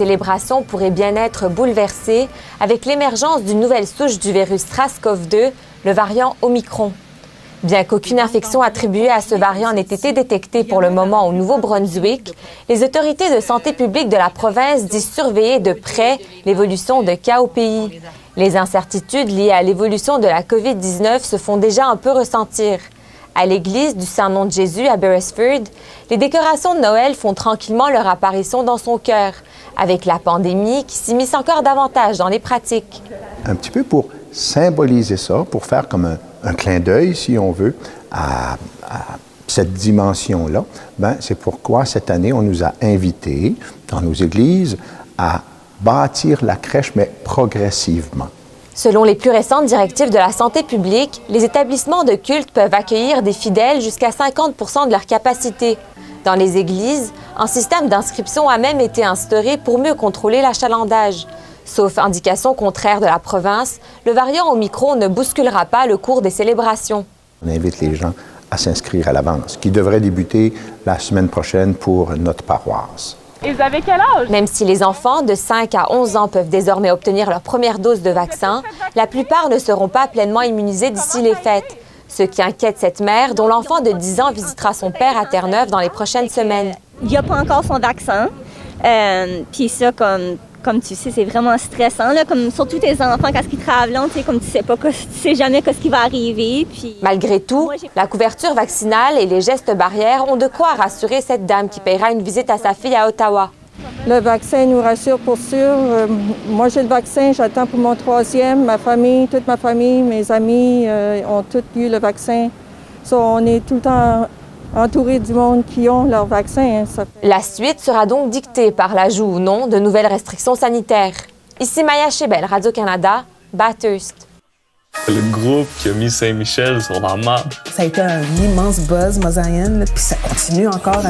Les célébrations pourraient bien être bouleversées avec l'émergence d'une nouvelle souche du virus SARS-CoV-2, le variant Omicron. Bien qu'aucune infection attribuée à ce variant n'ait été détectée pour le moment au Nouveau-Brunswick, les autorités de santé publique de la province disent surveiller de près l'évolution de cas au pays. Les incertitudes liées à l'évolution de la COVID-19 se font déjà un peu ressentir. À l'église du Saint-Nom de Jésus à Beresford, les décorations de Noël font tranquillement leur apparition dans son cœur, avec la pandémie qui s'immisce encore davantage dans les pratiques. Un petit peu pour symboliser ça, pour faire comme un clin d'œil, si on veut, à cette dimension-là, c'est pourquoi cette année, on nous a invités dans nos églises à bâtir la crèche, mais progressivement. Selon les plus récentes directives de la santé publique, les établissements de culte peuvent accueillir des fidèles jusqu'à 50 % de leur capacité. Dans les églises, un système d'inscription a même été instauré pour mieux contrôler l'achalandage. Sauf indication contraire de la province, le variant Omicron ne bousculera pas le cours des célébrations. On invite les gens à s'inscrire à l'avance, qui devrait débuter la semaine prochaine pour notre paroisse. Et vous avez quel âge? Même si les enfants de 5 à 11 ans peuvent désormais obtenir leur première dose de vaccin, la plupart ne seront pas pleinement immunisés d'ici les fêtes. Ce qui inquiète cette mère, dont l'enfant de 10 ans visitera son père à Terre-Neuve dans les prochaines semaines. Il n'y a pas encore son vaccin. Puis ça, comme tu sais, c'est vraiment stressant. Là, comme surtout tes enfants, quand ils travaillent, comme tu sais jamais ce qui va arriver. Puis... Malgré tout, la couverture vaccinale et les gestes barrières ont de quoi rassurer cette dame qui paiera une visite à sa fille à Ottawa. Le vaccin nous rassure pour sûr. Moi, j'ai le vaccin, j'attends pour mon 3e. Ma famille, toute ma famille, mes amis ont tous eu le vaccin. On est tout le temps entouré du monde qui ont leur vaccin. La suite sera donc dictée par l'ajout ou non de nouvelles restrictions sanitaires. Ici Maya Chebel, Radio-Canada, Bathurst. Le groupe qui a mis Saint-Michel sur la map. Ça a été un immense buzz, Mosaïenne, puis ça continue encore.